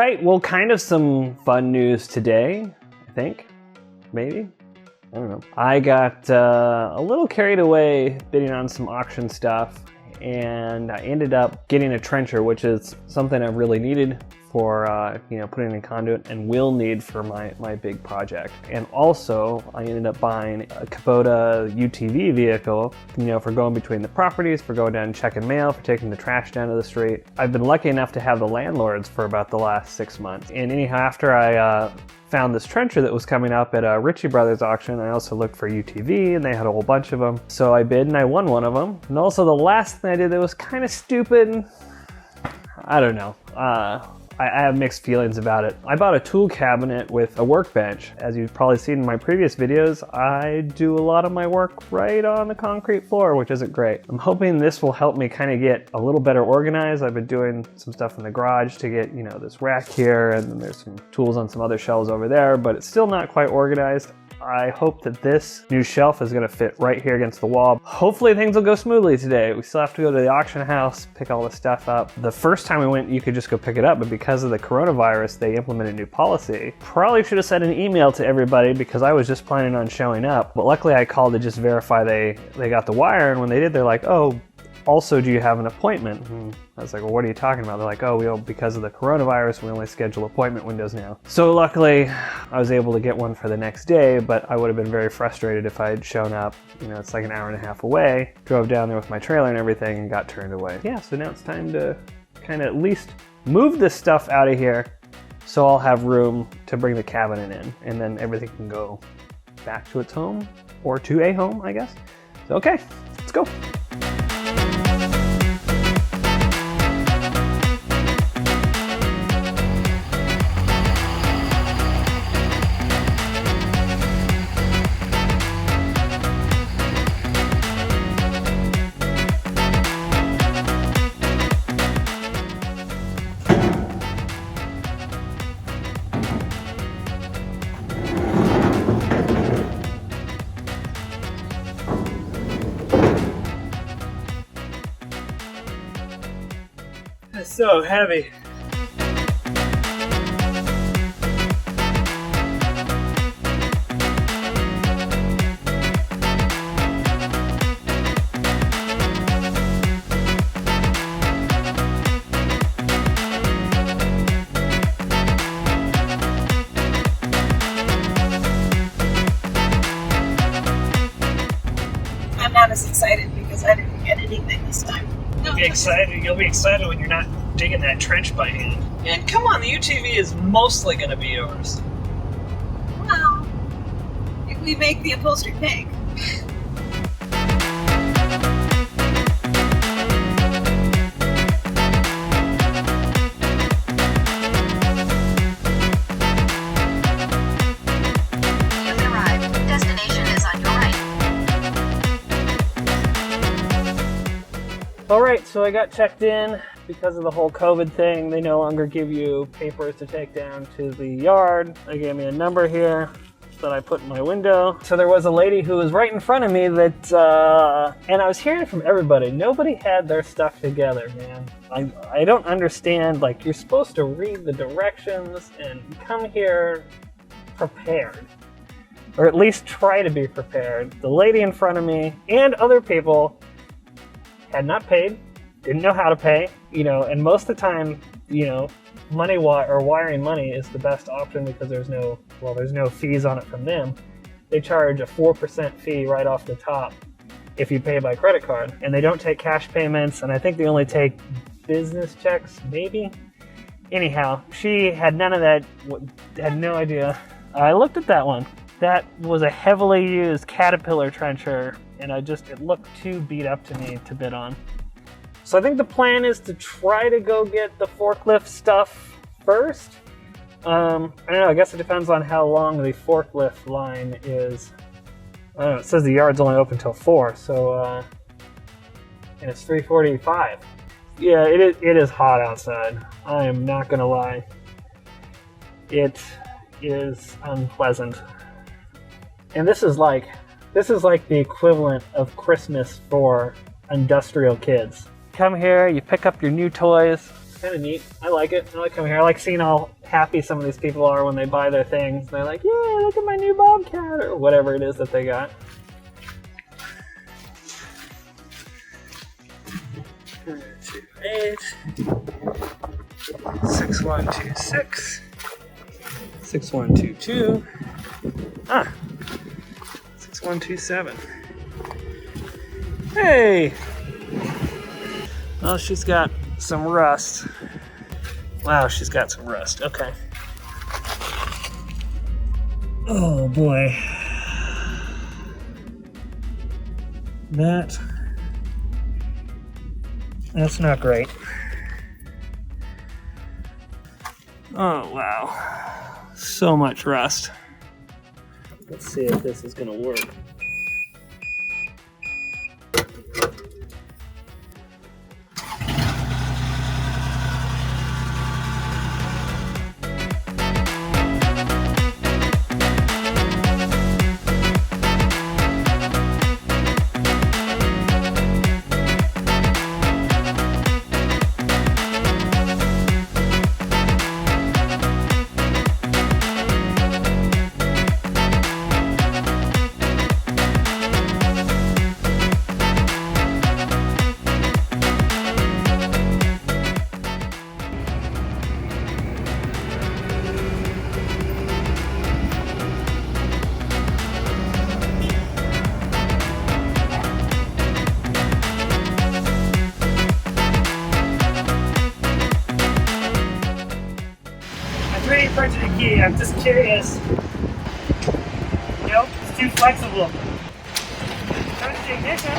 right, well, kind of some fun news today, I think. Maybe? I don't know. I got a little carried away bidding on some auction stuff, and I ended up getting a trencher, which is something I've really needed for putting in conduit and will need for my big project. And also I ended up buying a Kubota UTV vehicle, for going between the properties, for going down and checking mail, for taking the trash down to the street. I've been lucky enough to have the landlords for about the last 6 months. And anyhow, after I found this trencher that was coming up at a Ritchie Bros auction, I also looked for UTV and they had a whole bunch of them. So I bid and I won one of them. And also the last thing I did that was kind of stupid, I don't know. I have mixed feelings about it. I bought a tool cabinet with a workbench. As you've probably seen in my previous videos, I do a lot of my work right on the concrete floor, which isn't great. I'm hoping this will help me kind of get a little better organized. I've been doing some stuff in the garage to get, this rack here, and then there's some tools on some other shelves over there, but it's still not quite organized. I hope that this new shelf is gonna fit right here against the wall. Hopefully things will go smoothly today. We still have to go to the auction house, pick all the stuff up. The first time we went, you could just go pick it up, but because of the coronavirus, they implemented a new policy. Probably should have sent an email to everybody because I was just planning on showing up, but luckily I called to just verify they got the wire, and when they did, they're like, oh, also, do you have an appointment? And I was like, well, what are you talking about? They're like, oh, because of the coronavirus, we only schedule appointment windows now. So luckily, I was able to get one for the next day, but I would have been very frustrated if I had shown up. It's like an hour and a half away, drove down there with my trailer and everything, and got turned away. Yeah, so now it's time to kind of at least move this stuff out of here so I'll have room to bring the cabinet in, and then everything can go back to its home, or to a home, I guess. So, okay, let's go. It's so heavy. I'm not as excited because I didn't get anything this time. You'll be excited when you're not digging that trench by hand. And come on, the UTV is mostly going to be yours. Well, if we make the upholstery pink. You've arrived. Destination is on your right. All right, so I got checked in. Because of the whole COVID thing, they no longer give you papers to take down to the yard. They gave me a number here that I put in my window. So there was a lady who was right in front of me that, and I was hearing from everybody, nobody had their stuff together, man. I don't understand, like, you're supposed to read the directions and come here prepared. Or at least try to be prepared. The lady in front of me and other people had not paid, didn't know how to pay, and most of the time, wiring money is the best option because there's no fees on it from them. They charge a 4% fee right off the top if you pay by credit card, and they don't take cash payments, and I think they only take business checks, maybe. Anyhow, she had none of that, had no idea. I looked at that one. That was a heavily used Caterpillar trencher, and it looked too beat up to me to bid on. So I think the plan is to try to go get the forklift stuff first. I don't know, I guess it depends on how long the forklift line is. I don't know, it says the yard's only open till 4, so, and it's 3:45. Yeah, it is hot outside. I am not gonna lie. It is unpleasant. And this is like the equivalent of Christmas for industrial kids. Come here, you pick up your new toys, kind of neat. I like it. I like coming here. I like seeing how happy some of these people are when they buy their things. They're like, yeah, look at my new Bobcat, or whatever it is that they got. 8, 6126, 6122, 6127. Hey! Well, she's got some rust. Wow, she's got some rust. Okay. Oh boy. That's not great. Oh wow. So much rust. Let's see if this is gonna work. Printed a key. I'm just curious. Nope, it's too flexible. Turn the ignition.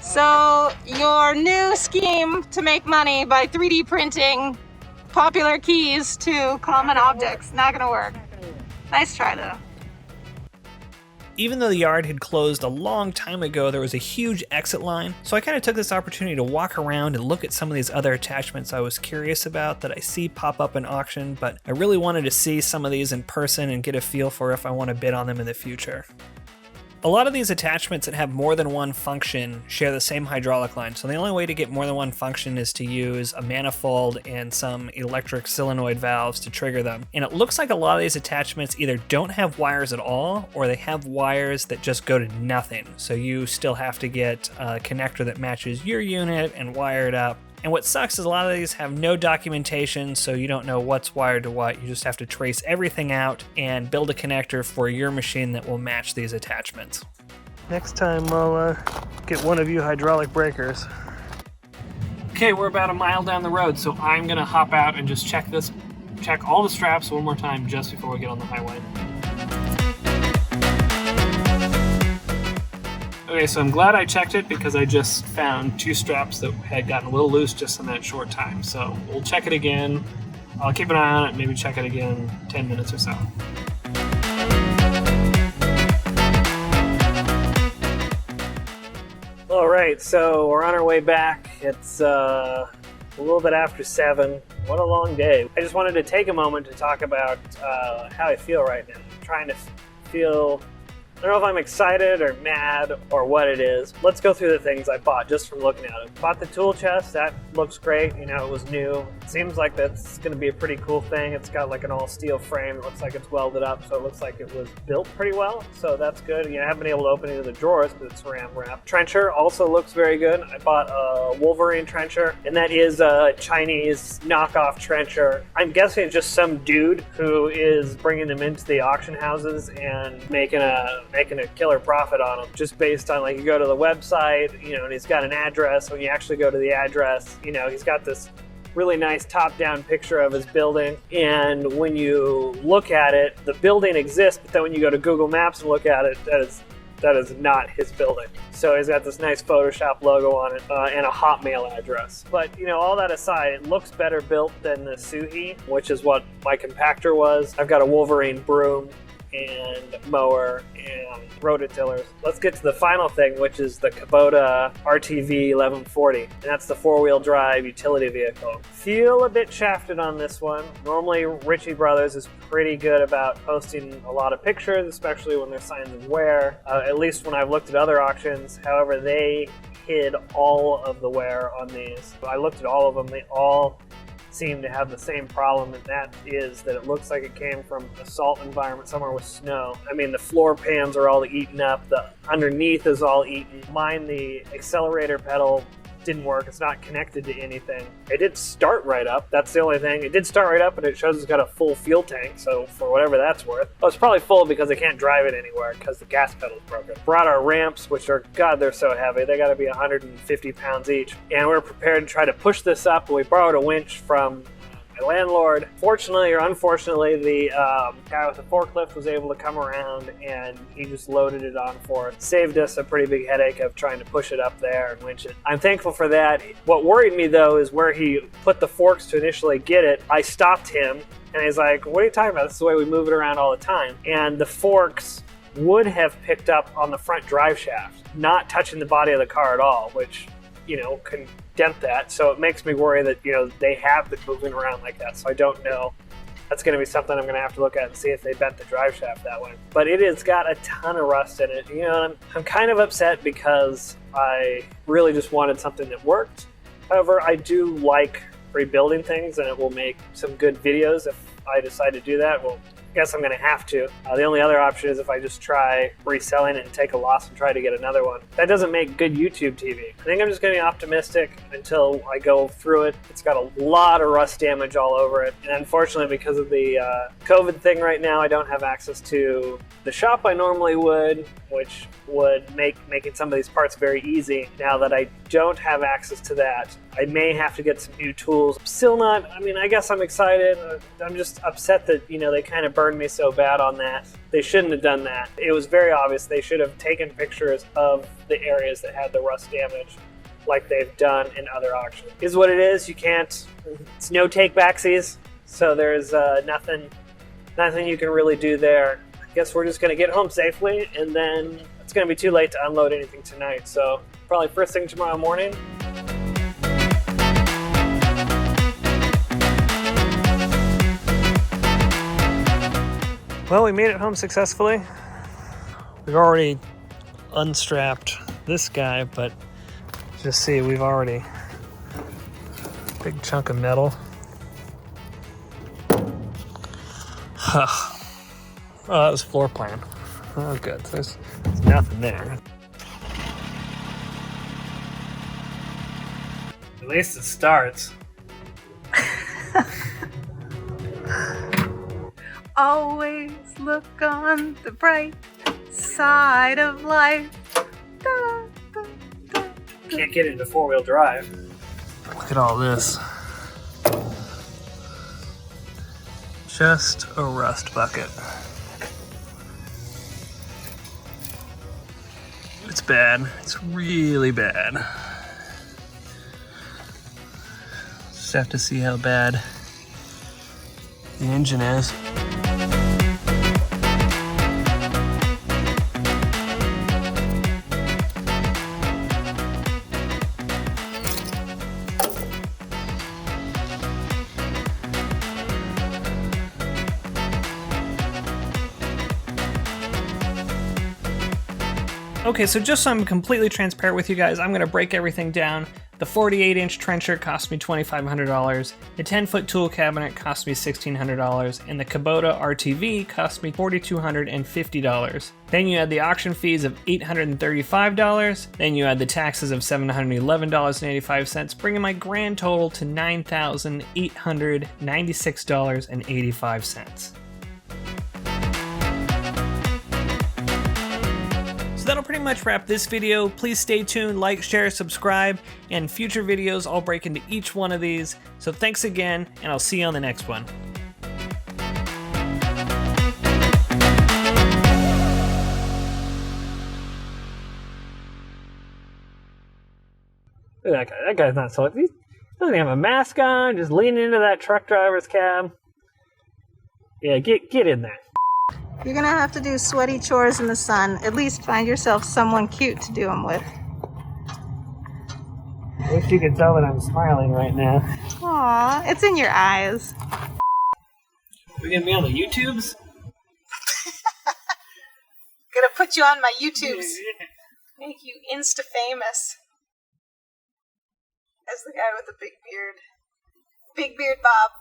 So, your new scheme to make money by 3D printing popular keys to common objects, not gonna work. Nice try though. Even though the yard had closed a long time ago, there was a huge exit line, so I kind of took this opportunity to walk around and look at some of these other attachments I was curious about that I see pop up in auction, but I really wanted to see some of these in person and get a feel for if I want to bid on them in the future. A lot of these attachments that have more than one function share the same hydraulic line, so the only way to get more than one function is to use a manifold and some electric solenoid valves to trigger them. And it looks like a lot of these attachments either don't have wires at all, or they have wires that just go to nothing. So you still have to get a connector that matches your unit and wire it up. And what sucks is a lot of these have no documentation, so you don't know what's wired to what. You just have to trace everything out and build a connector for your machine that will match these attachments. Next time I'll get one of you hydraulic breakers. Okay, we're about a mile down the road, so I'm gonna hop out and just check all the straps one more time just before we get on the highway. Okay, so I'm glad I checked it because I just found 2 straps that had gotten a little loose just in that short time. So we'll check it again. I'll keep an eye on it, maybe check it again 10 minutes or so. All right, so we're on our way back. It's a little bit after 7. What a long day. I just wanted to take a moment to talk about how I feel right now. I'm trying to feel, I don't know if I'm excited or mad or what it is. Let's go through the things I bought just from looking at it. Bought the tool chest, that looks great. You know, it was new. It seems like that's gonna be a pretty cool thing. It's got like an all steel frame. It looks like it's welded up, so it looks like it was built pretty well. So that's good. You know, I haven't been able to open any of the drawers, but it's ram wrapped. Trencher also looks very good. I bought a Wolverine trencher, and that is a Chinese knockoff trencher. I'm guessing it's just some dude who is bringing them into the auction houses and making a killer profit on them, just based on, like, you go to the website, you know, and he's got an address. When you actually go to the address, you know, he's got this really nice top-down picture of his building, and when you look at it, the building exists, but then when you go to Google Maps and look at it, that is not his building. So he's got this nice Photoshop logo on it and a Hotmail address. But, you know, all that aside, it looks better built than the Suhi, which is what my compactor was. I've got a Wolverine broom and mower and rototillers. Let's get to the final thing, which is the Kubota RTV 1140, and that's the 4-wheel drive utility vehicle. Feel a bit shafted on this one. Normally Ritchie Bros is pretty good about posting a lot of pictures, especially when there's signs of wear, at least when I've looked at other auctions. However, they hid all of the wear on these. I looked at all of them, they all seem to have the same problem, and that is that it looks like it came from a salt environment somewhere with snow. I mean, the floor pans are all eaten up, the underneath is all eaten. Mine, the accelerator pedal didn't work. It's not connected to anything. It did start right up. That's the only thing. It did start right up, and it shows it's got a full fuel tank, so for whatever that's worth. Oh, it's probably full because I can't drive it anywhere because the gas pedal's broken. Brought our ramps, which are, God, they're so heavy. They gotta be 150 pounds each. And we're prepared to try to push this up. We borrowed a winch from my landlord. Fortunately or unfortunately, the guy with the forklift was able to come around and he just loaded it on for us. Saved us a pretty big headache of trying to push it up there and winch it. I'm thankful for that. What worried me though is where he put the forks to initially get it. I stopped him and he's like, what are you talking about? This is the way we move it around all the time. And the forks would have picked up on the front drive shaft, not touching the body of the car at all, which, you know, can dent that. So it makes me worry that, you know, they have been moving around like that. So I don't know. That's going to be something I'm going to have to look at and see if they bent the drive shaft that way. But it has got a ton of rust in it. You know, I'm kind of upset because I really just wanted something that worked. However, I do like rebuilding things, and it will make some good videos if I decide to do that. Well, I guess I'm going to have to. The only other option is if I just try reselling it and take a loss and try to get another one. That doesn't make good YouTube TV. I think I'm just going to be optimistic until I go through it. It's got a lot of rust damage all over it. And unfortunately, because of the COVID thing right now, I don't have access to the shop I normally would, which would make making some of these parts very easy. Now that I don't have access to that, I may have to get some new tools. Still not, I mean, I guess I'm excited. I'm just upset that, you know, they kind of burned me so bad on that. They shouldn't have done that. It was very obvious. They should have taken pictures of the areas that had the rust damage like they've done in other auctions. Is what it is. You can't, it's no take backsies. So there's nothing you can really do there. I guess we're just gonna get home safely, and then it's gonna be too late to unload anything tonight. So probably first thing tomorrow morning. Well, we made it home successfully. We've already unstrapped this guy, but just see, we've already, big chunk of metal. Oh, that was floor plan. Oh, good. There's nothing there. At least it starts. Always look on the bright side of life. Da, da, da, Can't get into four-wheel drive. Look at all this. Just a rust bucket. It's bad. It's really bad. Just have to see how bad the engine is. Okay, so just so I'm completely transparent with you guys, I'm going to break everything down. The 48-inch trencher cost me $2,500, the 10-foot tool cabinet cost me $1,600, and the Kubota RTV cost me $4,250. Then you add the auction fees of $835, then you add the taxes of $711.85, bringing my grand total to $9,896.85. So that'll pretty much wrap this video. Please stay tuned, like, share, subscribe, and future videos I'll break into each one of these. So thanks again, and I'll see you on the next one. Look at that guy. That guy's not so... He doesn't have a mask on, just leaning into that truck driver's cab. Yeah, get in there. You're gonna have to do sweaty chores in the sun. At least find yourself someone cute to do them with. I wish you could tell that I'm smiling right now. Aw, it's in your eyes. We're gonna be on the YouTubes? Gonna put you on my YouTubes. Make you Insta famous. as the guy with the big beard. Big beard Bob.